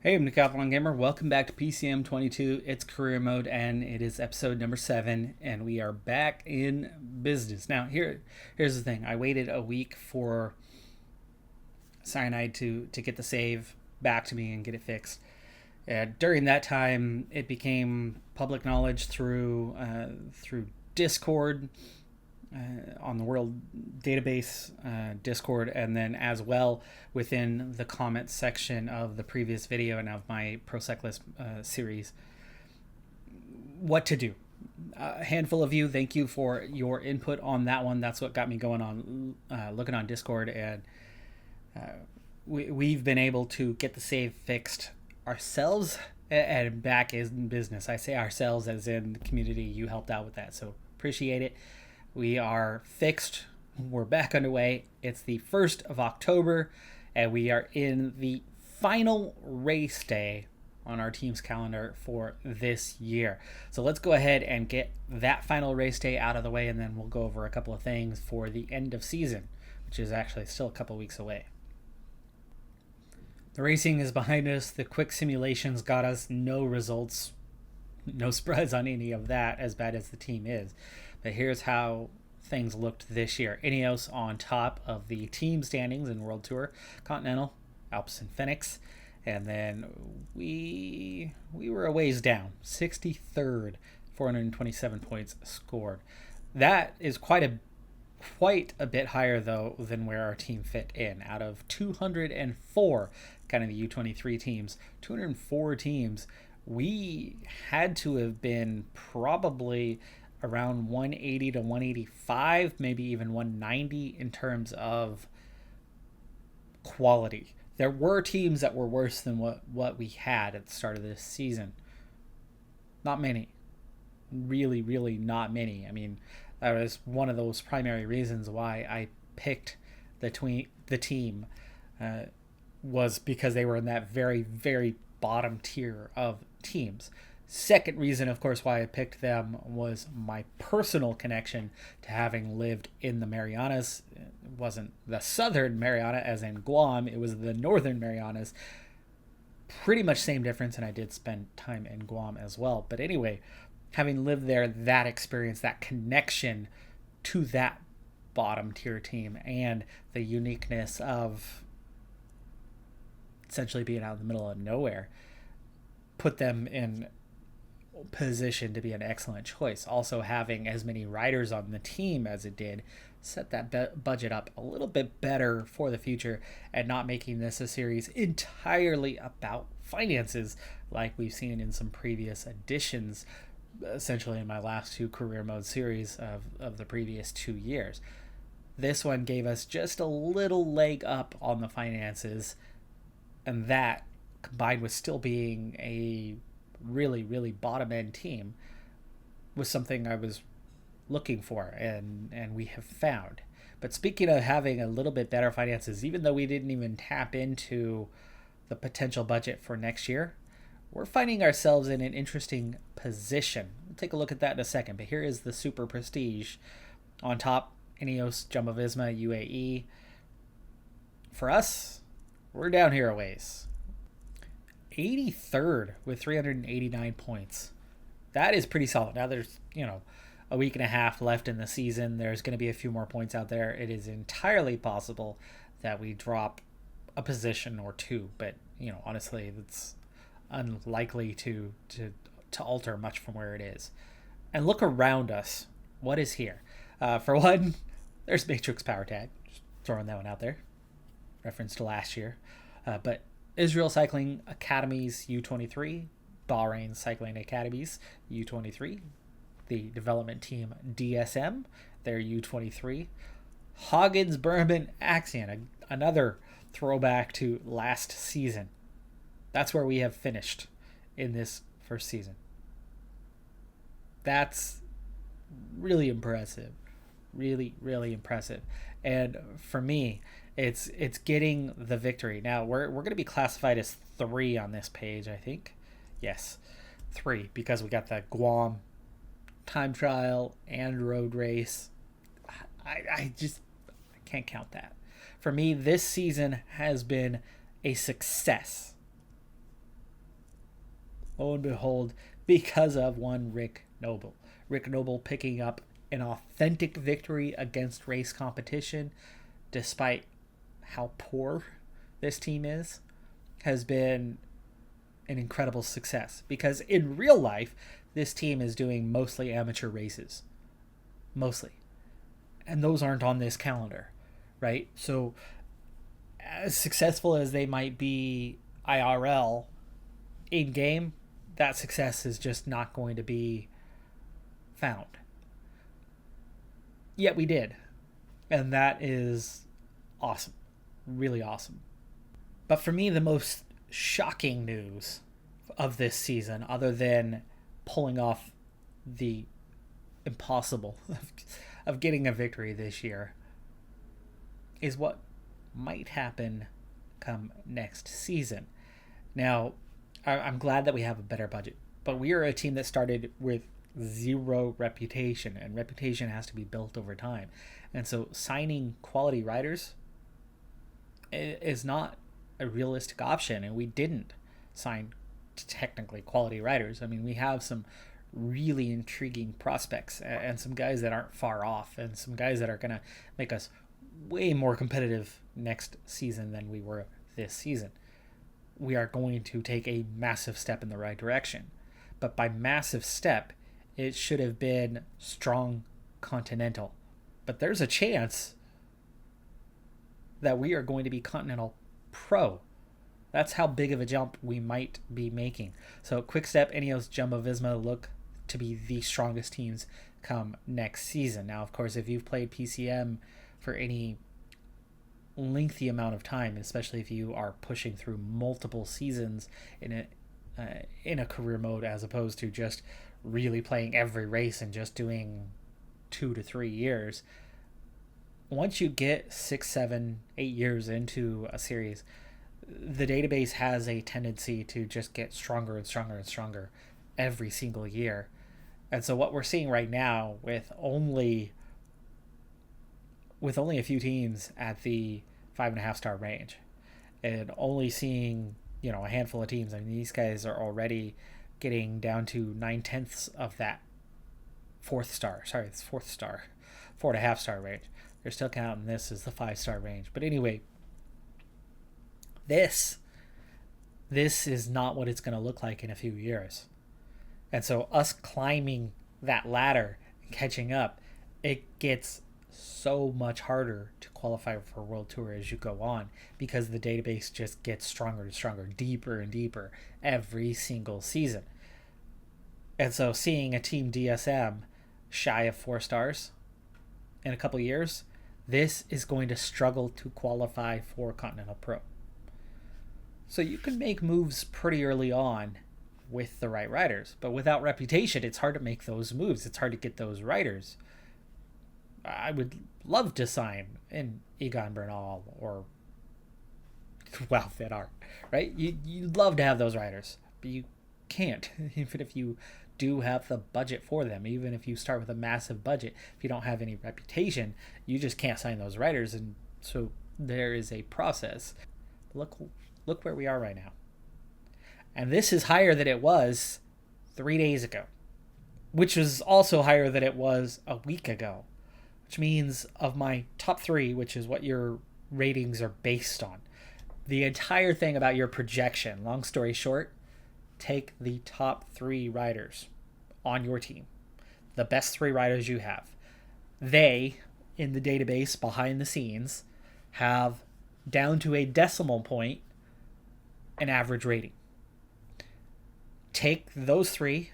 Hey, I'm Decathlon Gamer. Welcome back to PCM22. It's career mode, and it is episode number 7, and we are back in business. Now, here's the thing. I waited a week for Cyanide to get the save back to me and get it fixed. During that time, it became public knowledge through Discord, on the World Database Discord, and then as well within the comments section of the previous video and of my Pro Cyclist series, what to do. A handful of you, thank you for your input on that one. That's what got me going on looking on Discord, and we've been able to get the save fixed ourselves and back in business. I say ourselves as in the community. You helped out with that, so appreciate it. We are fixed. We're back underway. It's the 1st of October, and we are in the final race day on our team's calendar for this year. So let's go ahead and get that final race day out of the way, and then we'll go over a couple of things for the end of season, which is actually still a couple weeks away. The racing is behind us. The quick simulations got us no results. No spreads on any of that, as bad as the team is. But here's how things looked this year. Ineos on top of the team standings in World Tour, Continental, Alps, and Phoenix. And then we were a ways down, 63rd, 427 points scored. That is quite a bit higher, though, than where our team fit in. Out of 204, kind of the U23 teams, 204 teams, we had to have been probably around 180 to 185, maybe even 190 in terms of quality. There were teams that were worse than what we had at the start of this season. Not many. Really, really not many. I mean, that was one of those primary reasons why I picked the team was because they were in that very, very bottom tier of teams. Second reason, of course, why I picked them was my personal connection to having lived in the Marianas. It wasn't the southern Mariana as in Guam, it was the northern Marianas. Pretty much same difference, and I did spend time in Guam as well. But anyway, having lived there, that experience, that connection to that bottom tier team, and the uniqueness of essentially being out in the middle of nowhere, put them in position to be an excellent choice. Also, having as many riders on the team as it did set that budget up a little bit better for the future, and not making this a series entirely about finances like we've seen in some previous editions, essentially in my last two career mode series of the previous 2 years. This one gave us just a little leg up on the finances, and that, combined with still being a really, really bottom end team, was something I was looking for, and we have found. But speaking of having a little bit better finances, even though we didn't even tap into the potential budget for next year, we're finding ourselves in an interesting position. We'll take a look at that in a second, but here is the Super Prestige. On top, Ineos, Jumbo-Visma, UAE. For us, we're down here a ways. 83rd with 389 points. That is pretty solid. Now there's, a week and a half left in the season. There's going to be a few more points out there. It is entirely possible that we drop a position or two, but honestly, it's unlikely to alter much from where it is. And look around us. What is here? For one, there's Matrix Power Tag. Just throwing that one out there. Reference to last year. But Israel Cycling Academies U23, Bahrain Cycling Academies U23, the development team DSM, their U23, Hagens Berman Axion, another throwback to last season. That's where we have finished in this first season. That's really impressive. Really, really impressive. And for me, it's getting the victory. Now, we're going to be classified as 3 on this page, I think. Yes, 3, because we got the Guam time trial and road race. I can't count that. For me, this season has been a success. lo and behold, because of one Rick Noble. Rick Noble picking up an authentic victory against race competition, despite how poor this team is, has been an incredible success. Because in real life, this team is doing mostly amateur races. Mostly. And those aren't on this calendar, right? So, as successful as they might be IRL, in game, that success is just not going to be found. Yet we did. And that is awesome. Really awesome. But for me, the most shocking news of this season, other than pulling off the impossible of getting a victory this year, is what might happen come next season. Now, I'm glad that we have a better budget, but we are a team that started with zero reputation, and reputation has to be built over time. And so signing quality riders is not a realistic option, and we didn't sign technically quality riders. I mean, we have some really intriguing prospects and some guys that aren't far off, and some guys that are going to make us way more competitive next season than we were this season. We are going to take a massive step in the right direction. But by massive step, it should have been strong continental. But there's a chance that we are going to be continental pro. That's how big of a jump we might be making. So Quickstep, Ineos, Jumbo-Visma look to be the strongest teams come next season. Now, of course, if you've played PCM for any lengthy amount of time, especially if you are pushing through multiple seasons in a career mode, as opposed to just really playing every race and just doing 2 to 3 years, once you get 6, 7, 8 years into a series, the database has a tendency to just get stronger and stronger and stronger every single year. And so what we're seeing right now with only a few teams at the 5.5 star range, and only seeing, a handful of teams. I mean, these guys are already getting down to 9/10 of that 4th star. Sorry, it's 4th star, 4.5 star range. They're still counting this as the 5-star range. But anyway, this is not what it's going to look like in a few years. And so us climbing that ladder and catching up, it gets so much harder to qualify for World Tour as you go on, because the database just gets stronger and stronger, deeper and deeper every single season. And so seeing a team DSM shy of 4 stars in a couple years, this is going to struggle to qualify for Continental Pro. So you can make moves pretty early on with the right riders, but without reputation, it's hard to make those moves. It's hard to get those riders. I would love to sign in Egan Bernal or Wout van Aert, right? You'd love to have those riders, but you can't, even if you do have the budget for them. Even if you start with a massive budget, if you don't have any reputation, you just can't sign those riders. And so there is a process. Look where we are right now. And this is higher than it was 3 days ago, which was also higher than it was a week ago, which means of my top 3, which is what your ratings are based on, the entire thing about your projection, long story short, take the top 3 riders on your team, the best 3 riders you have. They, in the database behind the scenes, have down to a decimal point an average rating. Take those 3,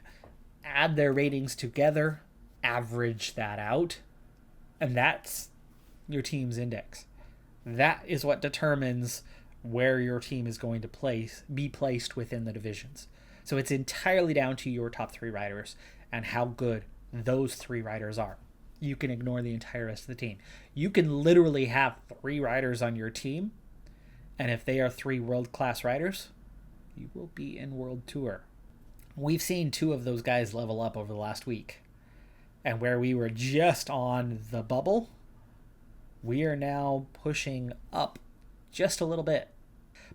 add their ratings together, average that out, and that's your team's index. That is what determines where your team is going to be placed within the divisions. So it's entirely down to your top 3 riders and how good those 3 riders are. You can ignore the entire rest of the team. You can literally have 3 riders on your team, and if they are 3 world-class riders, you will be in World Tour. We've seen 2 of those guys level up over the last week. And where we were just on the bubble, we are now pushing up just a little bit.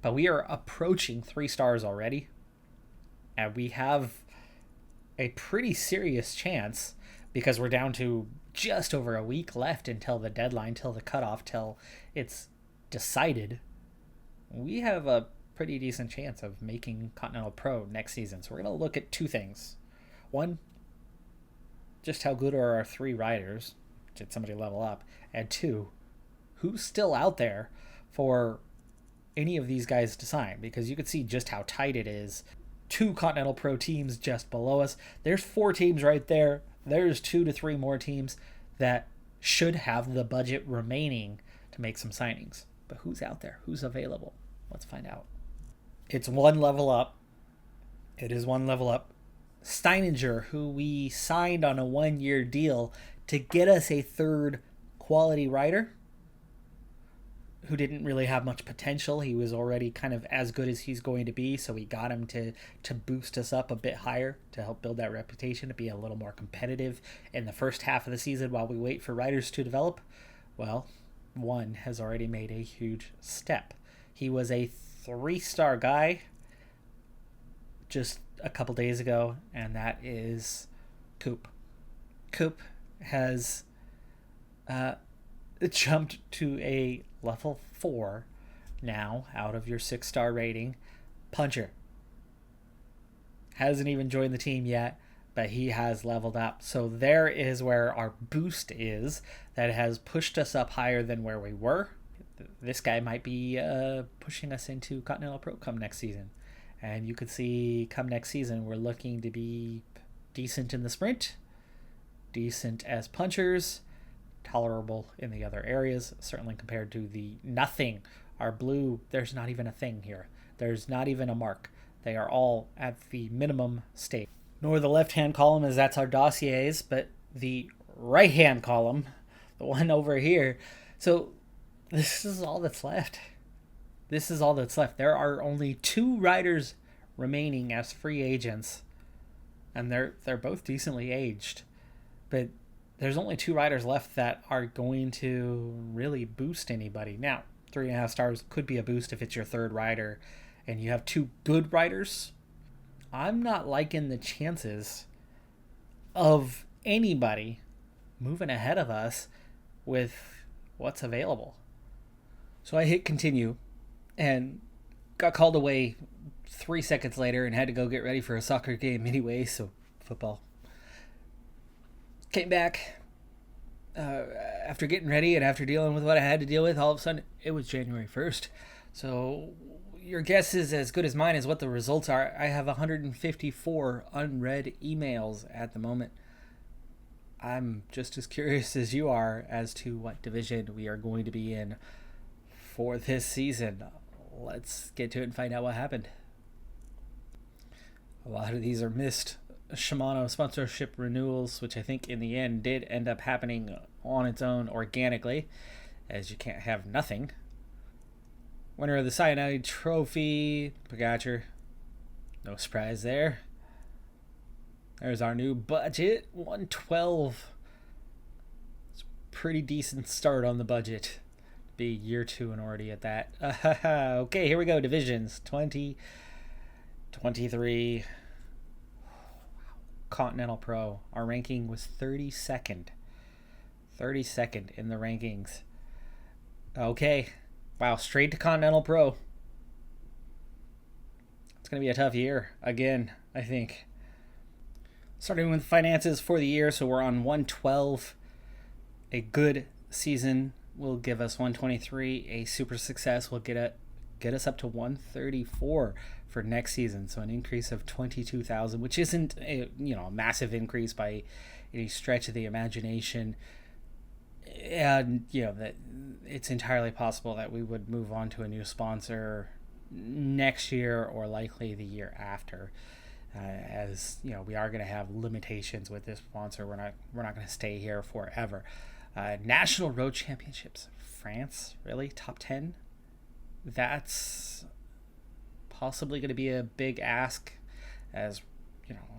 But we are approaching 3 stars already. And we have a pretty serious chance, because we're down to just over a week left until the deadline, till the cutoff, till it's decided. We have a pretty decent chance of making Continental Pro next season. So we're going to look at two things. One, just how good are our 3 riders? Did somebody level up? And 2, who's still out there for any of these guys to sign? Because you can see just how tight it is. 2 Continental Pro teams just below us. There's 4 teams right there. There's 2 to 3 more teams that should have the budget remaining to make some signings. But who's out there? Who's available? Let's find out. It's 1 level up. It is 1 level up. Steininger, who we signed on a 1-year deal to get us a 3rd quality rider, who didn't really have much potential. He was already kind of as good as he's going to be, so we got him to boost us up a bit higher, to help build that reputation, to be a little more competitive in the first half of the season while we wait for riders to develop. Well, 1 has already made a huge step. He was a 3-star guy just a couple days ago, and that is Coop. Coop has jumped to a level 4 now out of your 6-star rating. Puncher hasn't even joined the team yet, but he has leveled up. So there is where our boost is, that has pushed us up higher than where we were. This guy might be pushing us into Continental Pro come next season. And you could see come next season, we're looking to be decent in the sprint, decent as punchers, tolerable in the other areas, certainly compared to the nothing. Our blue, there's not even a thing here. There's not even a mark. They are all at the minimum state. Nor the left-hand column, as that's our dossiers, but the right-hand column, the one over here. So this is all that's left. This is all that's left. There are only 2 riders remaining as free agents, and they're both decently aged. But there's only 2 riders left that are going to really boost anybody. Now, 3.5 stars could be a boost if it's your 3rd rider and you have 2 good riders. I'm not liking the chances of anybody moving ahead of us with what's available. So I hit continue and got called away 3 seconds later and had to go get ready for a soccer game anyway, so football. Came back after getting ready and after dealing with what I had to deal with. All of a sudden, it was January 1st. So your guess is as good as mine as what the results are. I have 154 unread emails at the moment. I'm just as curious as you are as to what division we are going to be in for this season. Let's get to it and find out what happened. A lot of these are missed Shimano sponsorship renewals, which I think in the end did end up happening on its own organically, as you can't have nothing. Winner of the Cyanide Trophy, Pogacar. No surprise there. There's our new budget, 112. It's a pretty decent start on the budget. Be year 2 and already at that. Okay, here we go. Divisions 2023. Continental Pro. Our ranking was 32nd. 32nd in the rankings. Okay. Wow, straight to Continental Pro. It's going to be a tough year again, I think. Starting with finances for the year, so we're on 112. A good season will give us 123. A super success will get us up to 134 for next season. So an increase of 22,000, which isn't a massive increase by any stretch of the imagination. And that it's entirely possible that we would move on to a new sponsor next year or likely the year after. As we are going to have limitations with this sponsor. We're not going to stay here forever. National Road Championships, France, really? Top 10? That's possibly going to be a big ask, as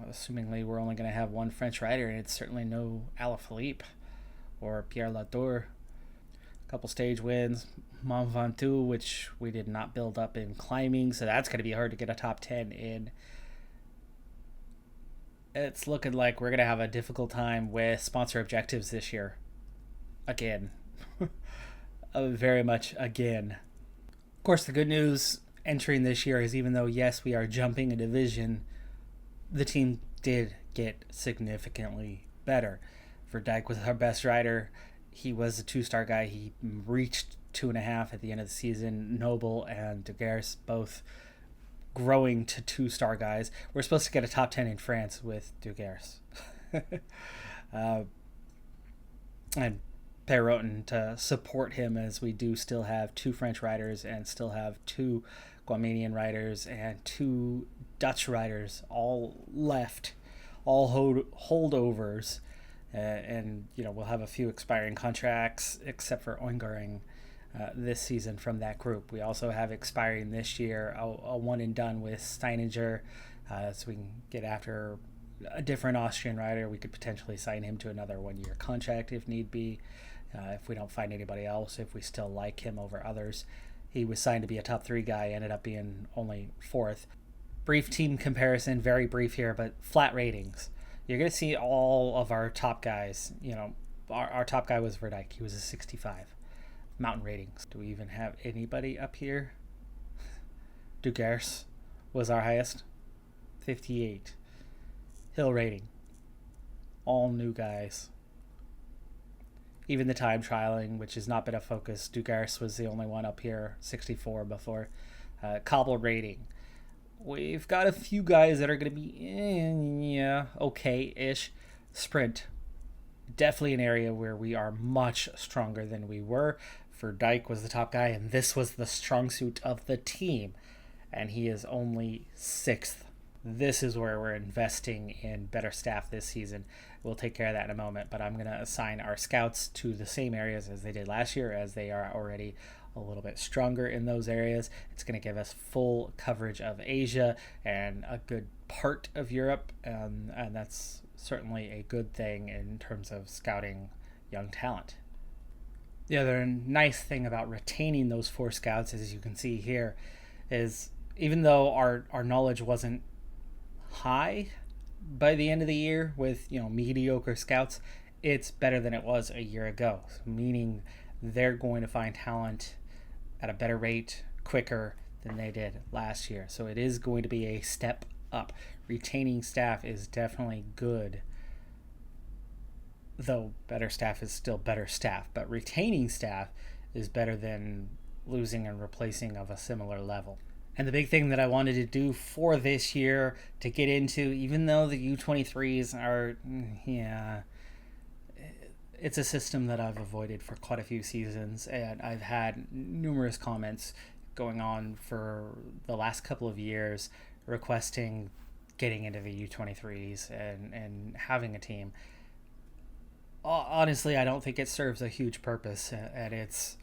assumingly we're only going to have one French rider, and it's certainly no Alaphilippe or Pierre Latour. A couple stage wins, Mont Ventoux, which we did not build up in climbing, so that's going to be hard to get a top 10 in. it's looking like we're going to have a difficult time with sponsor objectives this year. Again. Very much again. Of course, the good news entering this year is even though, yes, we are jumping a division, the team did get significantly better. For Dyke was our best rider. He was a 2-star guy. He reached 2.5 at the end of the season. Noble and Degares both growing to 2-star guys. We're supposed to get a top 10 in France with Degares. And Peloton to support him, as we do still have 2 French riders and still have 2 Guamanian riders and 2 Dutch riders all left, all holdovers. And we'll have a few expiring contracts except for Oingering this season from that group. We also have expiring this year a one and done with Steininger, so we can get after a different Austrian rider. We could potentially sign him to another 1-year contract if need be, if we don't find anybody else, if we still like him over others. He was signed to be a top 3 guy, ended up being only 4th. Brief team comparison, very brief here, but flat ratings. You're going to see all of our top guys. Our top guy was Verdijk. He was a 65. Mountain ratings. Do we even have anybody up here? Degares was our highest. 58. Hill rating. All new guys. Even the time trialing, which has not been a focus. Degares was the only one up here. 64 before. Cobble rating. We've got a few guys that are going to be, okay-ish. Sprint. Definitely an area where we are much stronger than we were. Dyke was the top guy, and this was the strong suit of the team. And he is only 6th. This is where we're investing in better staff this season. We'll take care of that in a moment, but I'm going to assign our scouts to the same areas as they did last year, as they are already a little bit stronger in those areas. It's going to give us full coverage of Asia and a good part of Europe, and that's certainly a good thing in terms of scouting young talent. The other nice thing about retaining those 4 scouts, as you can see here, is even though our knowledge wasn't high by the end of the year with mediocre scouts, it's better than it was a year ago, meaning they're going to find talent at a better rate quicker than they did last year. So it is going to be a step up. Retaining staff is definitely good, though better staff is still better staff, but retaining staff is better than losing and replacing of a similar level. And the big thing that I wanted to do for this year to get into, even though the U23s are, it's a system that I've avoided for quite a few seasons, and I've had numerous comments going on for the last couple of years requesting getting into the U23s and having a team. Honestly, I don't think it serves a huge purpose, and it's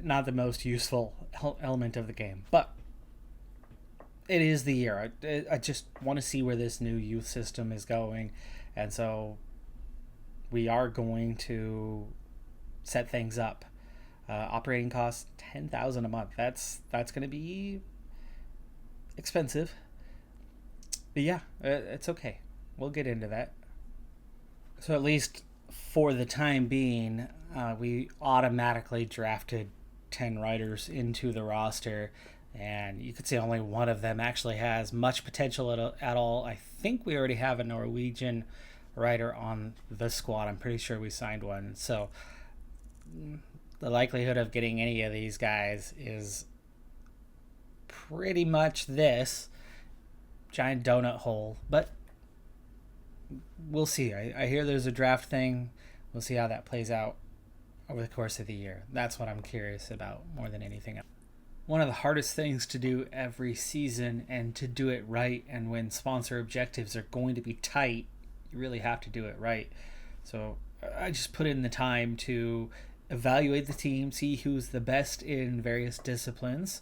not the most useful element of the game. But it is the year. I just want to see where this new youth system is going, and so we are going to set things up. Operating costs $10,000 a month. That's going to be expensive, but yeah, it's okay. We'll get into that. So at least for the time being, we automatically drafted 10 riders into the roster, and you could say only one of them actually has much potential at all. I think we already have a Norwegian rider on the squad. I'm pretty sure we signed one. So the likelihood of getting any of these guys is pretty much this giant donut hole, but we'll see. I hear there's a draft thing. We'll see how that plays out over the course of the year. That's what I'm curious about more than anything else. One of the hardest things to do every season, and to do it right, and when sponsor objectives are going to be tight, you really have to do it right. So I just put in the time to evaluate the team, see who's the best in various disciplines,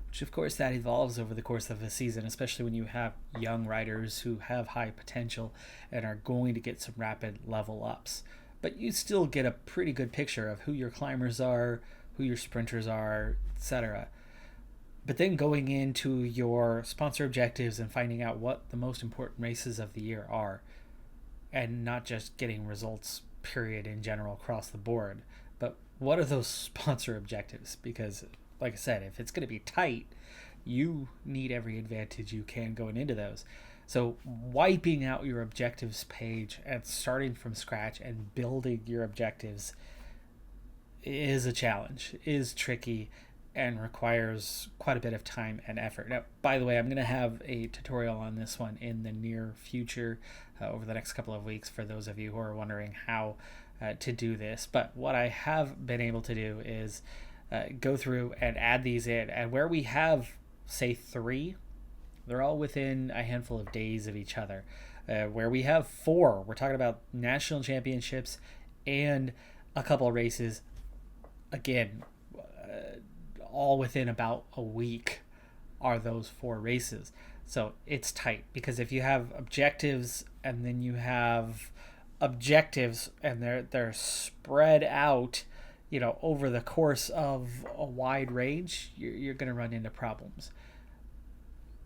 which of course that evolves over the course of a season, especially when you have young riders who have high potential and are going to get some rapid level ups. But you still get a pretty good picture of who your climbers are, who your sprinters are, etc. But then going into your sponsor objectives and finding out what the most important races of the year are, and not just getting results, period, in general across the board, but what are those sponsor objectives? Because, like I said, if it's going to be tight, you need every advantage you can going into those. So wiping out your objectives page and starting from scratch and building your objectives is a challenge, is tricky, and requires quite a bit of time and effort. Now, by the way, I'm going to have a tutorial on this one in the near future, over the next couple of weeks, for those of you who are wondering how to do this. But what I have been able to do is go through and add these in, and where we have, say, 3, they're all within a handful of days of each other. Where we have 4, we're talking about national championships and a couple of races, again, all within about a week are those 4 races. So it's tight, because if you have objectives and then you have objectives and they're spread out, over the course of a wide range, you're going to run into problems.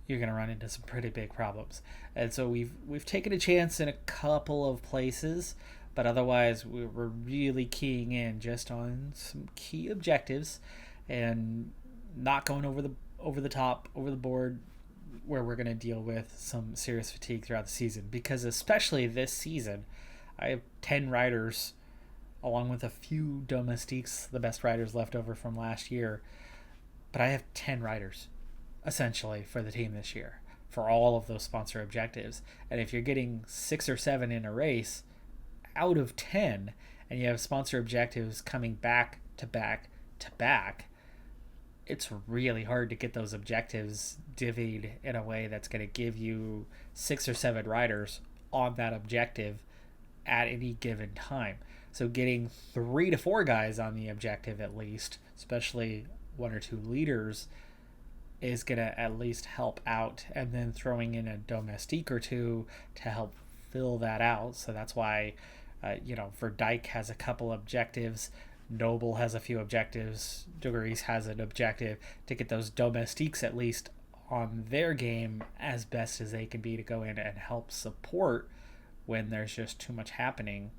You're going to run into some pretty big problems. And so we've taken a chance in a couple of places, but otherwise we're really keying in just on some key objectives and not going over the top, over the board, where we're going to deal with some serious fatigue throughout the season. Because especially this season, I have 10 riders, along with a few domestiques, the best riders left over from last year. But I have 10 riders, essentially, for the team this year, for all of those sponsor objectives. And if you're getting 6 or 7 in a race out of 10, and you have sponsor objectives coming back to back to back, it's really hard to get those objectives divvied in a way that's going to give you 6 or 7 riders on that objective at any given time. So getting 3 to 4 guys on the objective at least, especially 1 or 2 leaders, is going to at least help out. And then throwing in a domestique or 2 to help fill that out. So that's why, Verdyke has a couple objectives. Noble has a few objectives. Dugaris has an objective to get those domestiques at least on their game as best as they can be, to go in and help support when there's just too much happening,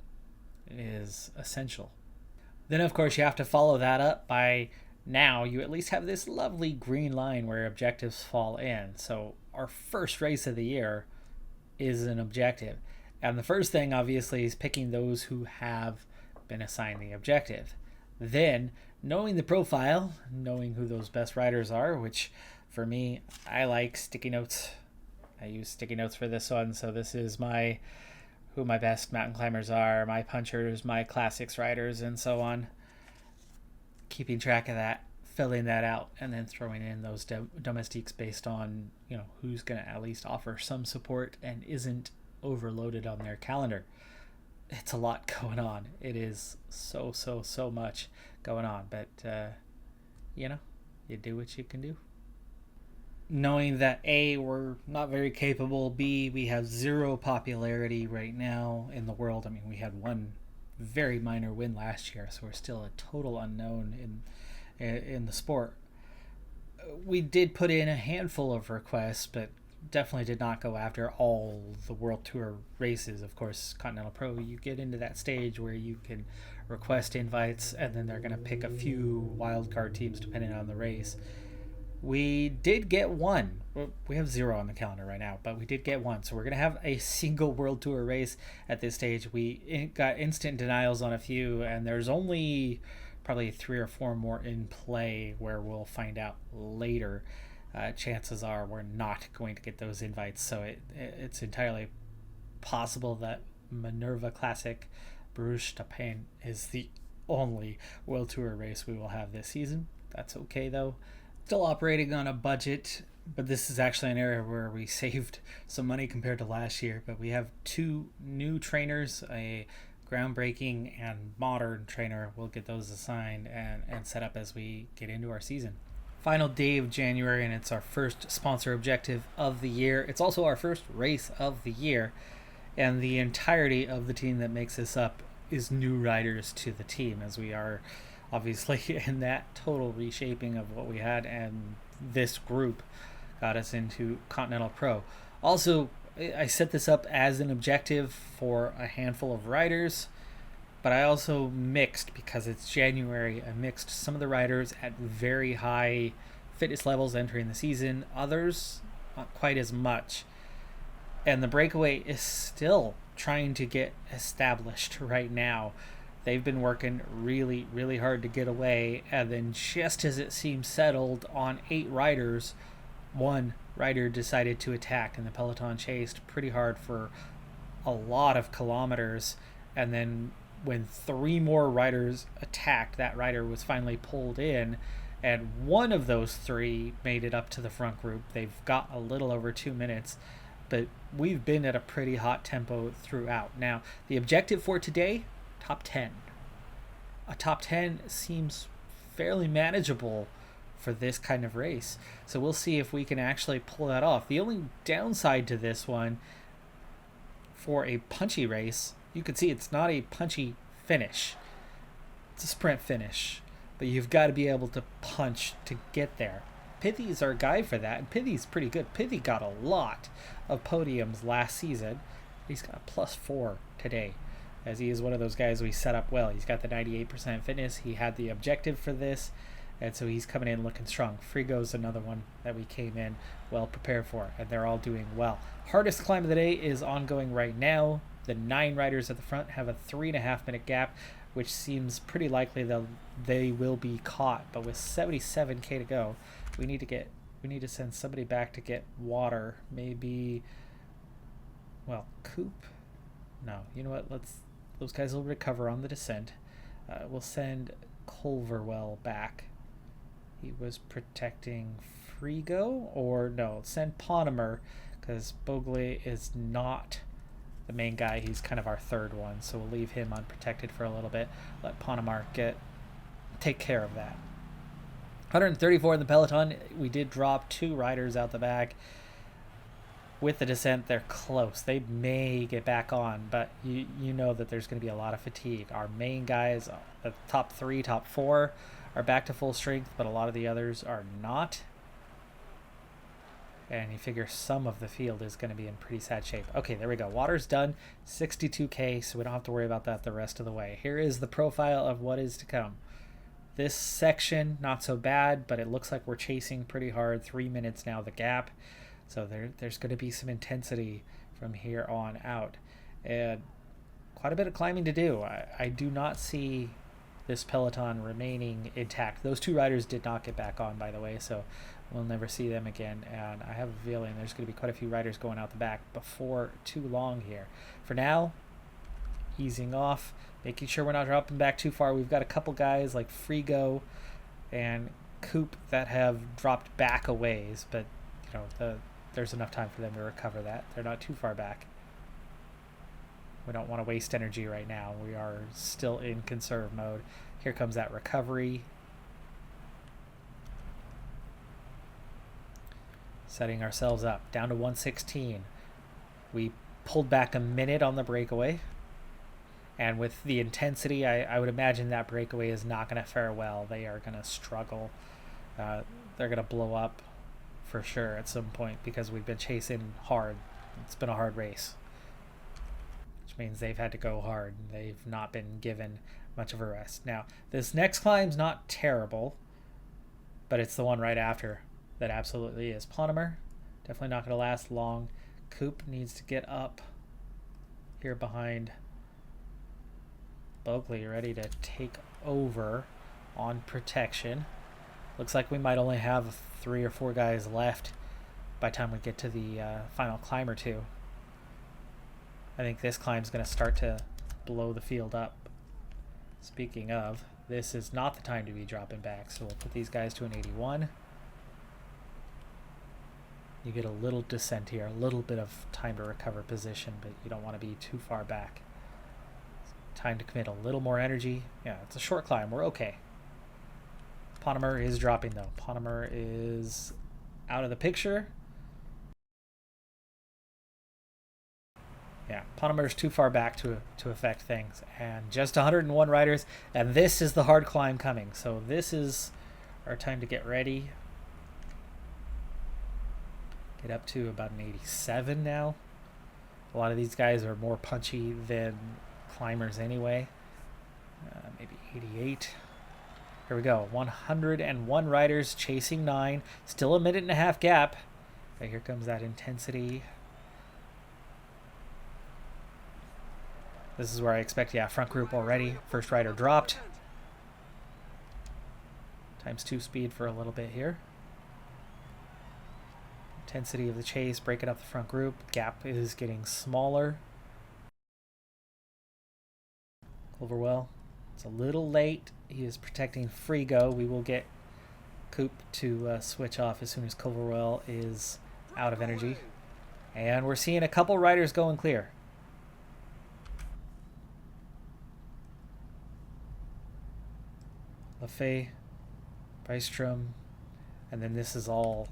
is essential. Then, of course, you have to follow that up by, now you at least have this lovely green line where objectives fall in. So our first race of the year is an objective. And the first thing, obviously, is picking those who have been assigned the objective. Then, knowing the profile, knowing who those best riders are, which for me, I like sticky notes. I use sticky notes for this one. So this is who my best mountain climbers are, my punchers, my classics riders, and so on. Keeping track of that, filling that out, and then throwing in those domestiques based on, who's going to at least offer some support and isn't overloaded on their calendar. It's a lot going on. It is so much going on. But, you do what you can do. Knowing that A, we're not very capable, B, we have 0 popularity right now in the world. I mean, we had 1 very minor win last year, so we're still a total unknown in the sport. We did put in a handful of requests, but definitely did not go after all the World Tour races. Of course, Continental Pro, you get into that stage where you can request invites, and then they're going to pick a few wildcard teams depending on the race. We did get 1. We have 0 on the calendar right now, but we did get 1. So we're going to have a single World Tour race at this stage. We got instant denials on a few, and there's only probably 3 or 4 more in play where we'll find out later. Chances are we're not going to get those invites, so it's entirely possible that Minerva Classic Bruges Tapen is the only World Tour race we will have this season. That's okay, though. Still operating on a budget, but this is actually an area where we saved some money compared to last year. But we have 2 new trainers, a groundbreaking and modern trainer. We'll get those assigned and set up as we get into our season. Final day of January, and it's our first sponsor objective of the year. It's also our first race of the year, and the entirety of the team that makes this up is new riders to the team, as we are obviously in that total reshaping of what we had, and this group got us into Continental Pro. Also, I set this up as an objective for a handful of riders, but I also mixed, because it's January, I mixed some of the riders at very high fitness levels entering the season, others not quite as much. And the breakaway is still trying to get established right now. They've been working really, really hard to get away, and then just as it seemed settled on 8 riders, one rider decided to attack, and the Peloton chased pretty hard for a lot of kilometers, and then when 3 more riders attacked, that rider was finally pulled in, and one of those 3 made it up to the front group. They've got a little over 2 minutes, but we've been at a pretty hot tempo throughout. Now, the objective for today, top 10. A top 10 seems fairly manageable for this kind of race, so we'll see if we can actually pull that off. The only downside to this one, for a punchy race, you can see it's not a punchy finish. It's a sprint finish, but you've got to be able to punch to get there. Pithy's our guy for that, and Pithy's pretty good. Pithy got a lot of podiums last season. He's got a +4 today, as he is one of those guys we set up well. He's got the 98% fitness. He had the objective for this, and so he's coming in looking strong. Frigo's another one that we came in well prepared for, and they're all doing well. Hardest climb of the day is ongoing right now. The 9 riders at the front have a 3.5 minute gap, which seems pretty likely they will be caught. But with 77k to go, we need to send somebody back to get water. Maybe, well, Coop. No, you know what? Those guys will recover on the descent. We'll send Culverwell back. He was protecting Frigo, or no, send Ponemer, because Bogley is not the main guy. He's kind of our third one, so we'll leave him unprotected for a little bit. Let Ponemer take care of that. 134 in the Peloton. We did drop 2 riders out the back. With the descent, they're close. They may get back on, but you know that there's going to be a lot of fatigue. Our main guys, the top 3, top 4, are back to full strength, but a lot of the others are not. And you figure some of the field is going to be in pretty sad shape. Okay, there we go. Water's done. 62k, so we don't have to worry about that the rest of the way. Here is the profile of what is to come. This section, not so bad, but it looks like we're chasing pretty hard. 3 minutes now, the gap. So there's going to be some intensity from here on out. And quite a bit of climbing to do. I do not see this Peloton remaining intact. Those 2 riders did not get back on, by the way, so we'll never see them again. And I have a feeling there's going to be quite a few riders going out the back before too long here. For now, easing off, making sure we're not dropping back too far. We've got a couple guys like Frigo and Coop that have dropped back a ways, but you know, there's enough time for them to recover that. They're not too far back. We don't want to waste energy right now. We are still in conserve mode. Here comes that recovery. Setting ourselves up. Down to 116. We pulled back a minute on the breakaway. And with the intensity, I would imagine that breakaway is not going to fare well. They are going to struggle. They're going to blow up for sure at some point, because we've been chasing hard. It's been a hard race, which means they've had to go hard. They've not been given much of a rest. Now, this next climb's not terrible, but it's the one right after that absolutely is. Ponemer, definitely not going to last long. Coop needs to get up here behind Bogley, ready to take over on protection. Looks like we might only have 3 or 4 guys left by the time we get to the final climb or 2. I think this climb's going to start to blow the field up. Speaking of, this is not the time to be dropping back, so we'll put these guys to an 81. You get a little descent here, a little bit of time to recover position, but you don't want to be too far back. Time to commit a little more energy. Yeah, it's a short climb. We're okay. Ponemer is dropping, though. Ponemer is out of the picture. Yeah, Ponemer's too far back to affect things. And just 101 riders, and this is the hard climb coming. So this is our time to get ready. Get up to about an 87 now. A lot of these guys are more punchy than climbers anyway. Maybe 88. Here we go. 101 riders chasing 9. Still a minute and a half gap. But here comes that intensity. This is where I expect, yeah, front group already. First rider dropped. ×2 speed for a little bit here. Intensity of the chase, breaking up the front group. Gap is getting smaller. Culverwell, it's a little late. He is protecting Frigo. We will get Coop to switch off as soon as Culverwell is out of energy. And we're seeing a couple riders going clear. Lafay, Bystrom, and then this is all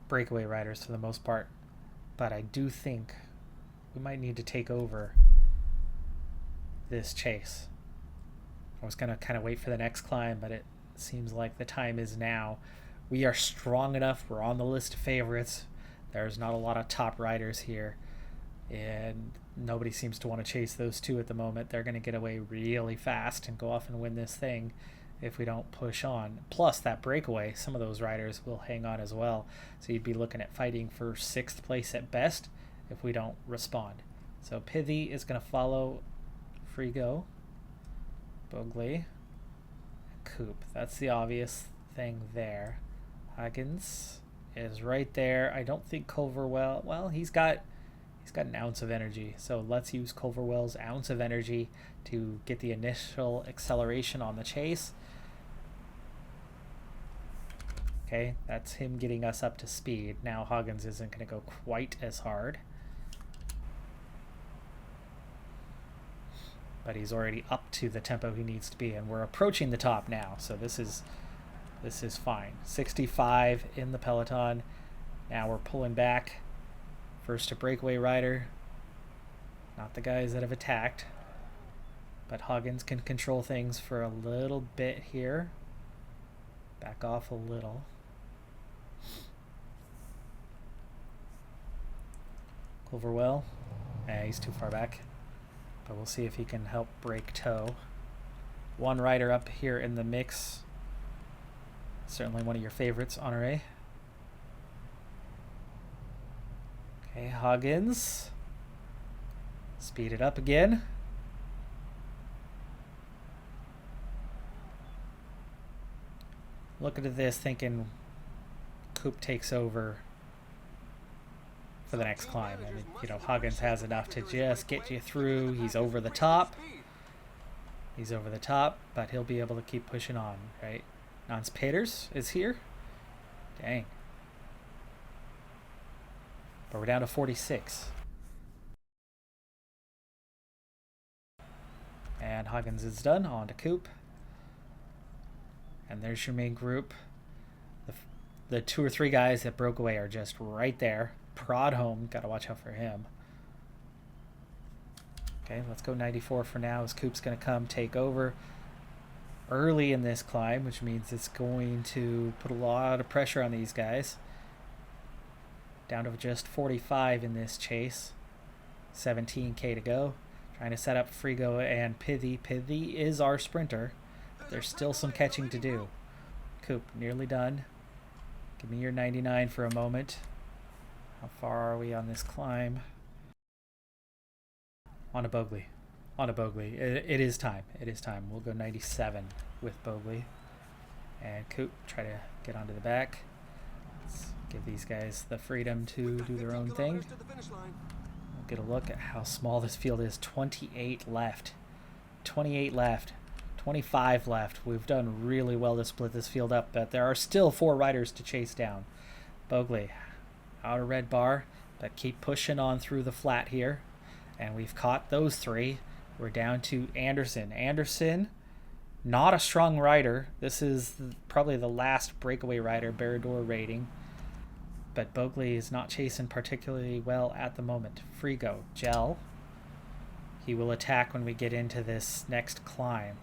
breakaway riders for the most part. But I do think we might need to take over this chase. I was going to kind of wait for the next climb, but it seems like the time is now. We are strong enough. We're on the list of favorites. There's not a lot of top riders here, and nobody seems to want to chase those two at the moment. They're going to get away really fast and go off and win this thing if we don't push on. Plus that breakaway, some of those riders will hang on as well. So you'd be looking at fighting for 6th place at best if we don't respond. So Pithy is going to follow Frigo, Bogley, Coop. That's the obvious thing there. Huggins is right there. I don't think Culverwell, well, he's got an ounce of energy. So let's use Culverwell's ounce of energy to get the initial acceleration on the chase. Okay, that's him getting us up to speed. Now Huggins isn't going to go quite as hard, but he's already up to the tempo he needs to be, and we're approaching the top now. So this is fine. 65 in the Peloton. Now we're pulling back. First a breakaway rider. Not the guys that have attacked, but Huggins can control things for a little bit here. Back off a little. Culverwell. He's too far back, but we'll see if he can help break toe. One rider up here in the mix. Certainly one of your favorites, Honore. Okay, Huggins. Speed it up again. Looking at this, thinking Coop takes over for the next climb. I mean, you know, Huggins has enough to just get you through. He's over the top. He's over the top, but he'll be able to keep pushing on, right? Nance Peters is here. Dang. But we're down to 46. And Huggins is done. On to Coop. And there's your main group. The 2 or 3 guys that broke away are just right there. Prodholm, got to watch out for him. Okay, let's go 94 for now, as Coop's going to come take over early in this climb, which means it's going to put a lot of pressure on these guys. Down to just 45 in this chase. 17k to go. Trying to set up Frigo and Pithy. Pithy is our sprinter. There's still some catching to do. Coop, nearly done. Give me your 99 for a moment. How far are we on this climb? On to Bogley. On to Bogley. It is time. It is time. We'll go 97 with Bogley. And Coop, try to get onto the back. Let's give these guys the freedom to do their own thing. We'll get a look at how small this field is. 28 left. 28 left. 25 left. We've done really well to split this field up, but there are still 4 riders to chase down. Bogley, outer red bar, but keep pushing on through the flat here. And we've caught those 3. We're down to Anderson. Anderson, not a strong rider. This is probably the last breakaway rider, Barrador rating. But Bogley is not chasing particularly well at the moment. Frigo, Gel. He will attack when we get into this next climb.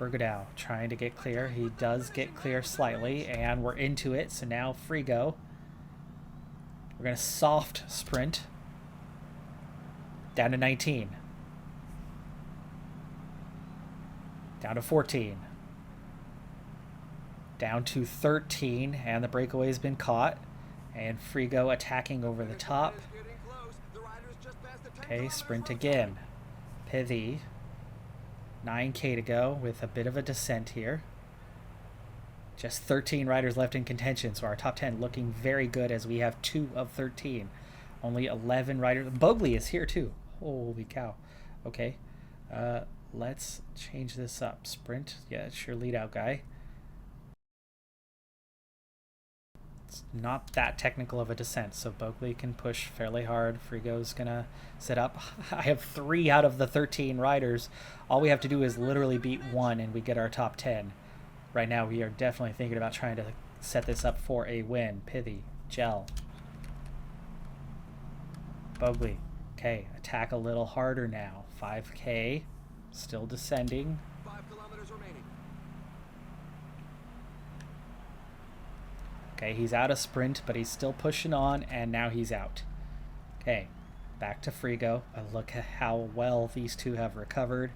Bergodow trying to get clear. He does get clear slightly, and we're into it. So now Frigo. We're going to soft sprint down to 19. Down to 14. Down to 13, and the breakaway's been caught. And Frigo attacking over the top. Okay, sprint again. Pithy. 9K to go with a bit of a descent here. Just 13 riders left in contention, so our top 10 looking very good as we have 2 of 13. Only 11 riders. Bogley is here too. Holy cow. Okay. Let's change this up. Sprint. Yeah, it's your lead out guy. It's not that technical of a descent, so Bogley can push fairly hard. Frigo's gonna sit up. I have 3 out of the 13 riders. All we have to do is literally beat 1 and we get our top 10. Right now we are definitely thinking about trying to set this up for a win. Pithy, Gel, Bogley. Okay, attack a little harder now. 5K, still descending. 5 kilometers remaining. Okay, he's out of sprint, but he's still pushing on, and now he's out. Okay, back to Frigo. Look at how well these two have recovered.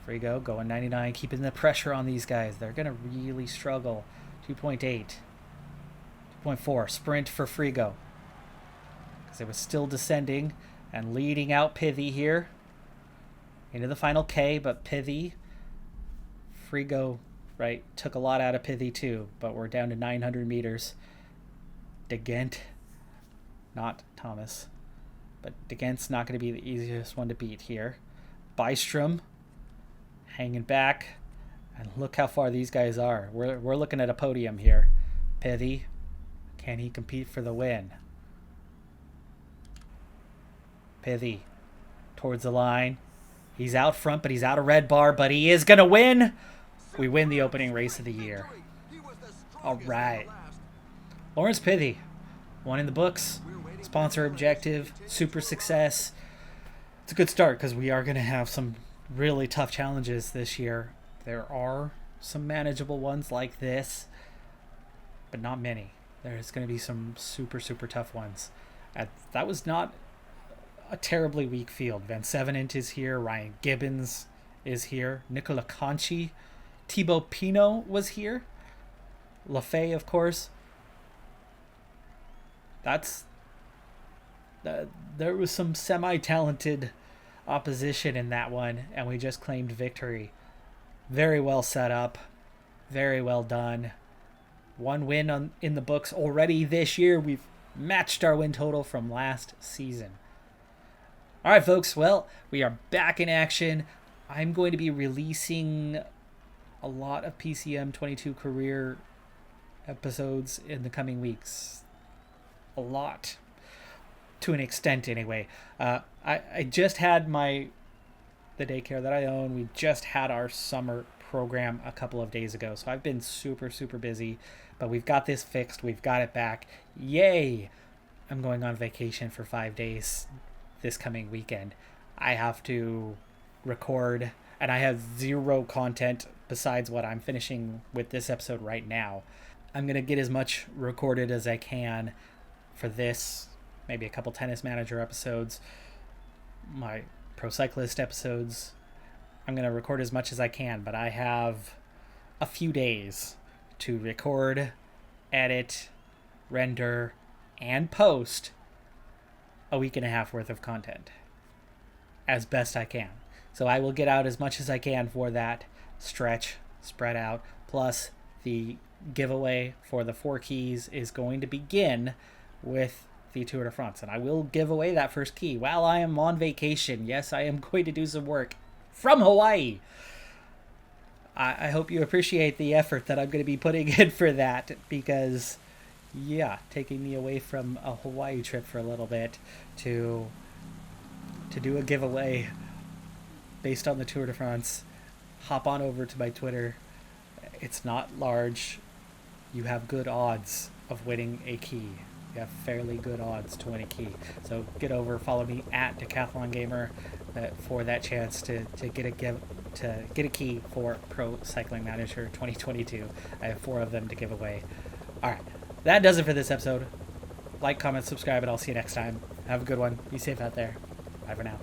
Frigo going 99, keeping the pressure on these guys. They're going to really struggle. 2.8. 2.4. Sprint for Frigo. Because it was still descending and leading out Pithy here. Into the final K, but Pithy. Frigo, right, took a lot out of Pithy too, but we're down to 900 meters. DeGent, not Thomas, but DeGent's not going to be the easiest one to beat here. Bystrom hanging back, and look how far these guys are. We're looking at a podium here. Pithy, can he compete for the win? Pithy towards the line. He's out front, but he's out of red bar, but he is gonna win. We win the opening race of the year. All right, Lawrence Pithy, 1 in the books. Sponsor objective, super success. It's a good start because we are going to have some really tough challenges this year. There are some manageable ones like this, but not many. There's going to be some super tough ones. That was not a terribly weak field. Van Sevenant is here. Ryan Gibbons is here. Nicola Conchi. Thibaut Pinot was here. Lafay, of course. There was some semi-talented opposition in that one, and we just claimed victory. Very well set up. Very well done. 1 win in the books already this year. We've matched our win total from last season. All right, folks. Well, we are back in action. I'm going to be releasing a lot of PCM22 career episodes in the coming weeks. A lot. To an extent, anyway. I just had the daycare that I own. We just had our summer program a couple of days ago. So I've been super busy. But we've got this fixed. We've got it back. Yay! I'm going on vacation for 5 days this coming weekend. I have to record, and I have 0 content besides what I'm finishing with this episode right now. I'm going to get as much recorded as I can for this, maybe a couple tennis manager episodes, my pro cyclist episodes. I'm going to record as much as I can, but I have a few days to record, edit, render, and post a week and a half worth of content as best I can. So I will get out as much as I can for that stretch, spread out. Plus, the giveaway for the 4 keys is going to begin with the Tour de France, and I will give away that first key while I am on vacation. Yes, I am going to do some work from Hawaii. I hope you appreciate the effort that I'm going to be putting in for that, because yeah, taking me away from a Hawaii trip for a little bit to do a giveaway based on the Tour de France. Hop on over to my Twitter. It's not large. You have good odds of winning a key. You have fairly good odds to win a key. So get over, follow me at Decathlon Gamer for that chance to get a to get a key for Pro Cycling Manager 2022. I have 4 of them to give away. All right, that does it for this episode. Like, comment, subscribe, and I'll see you next time. Have a good one. Be safe out there. Bye for now.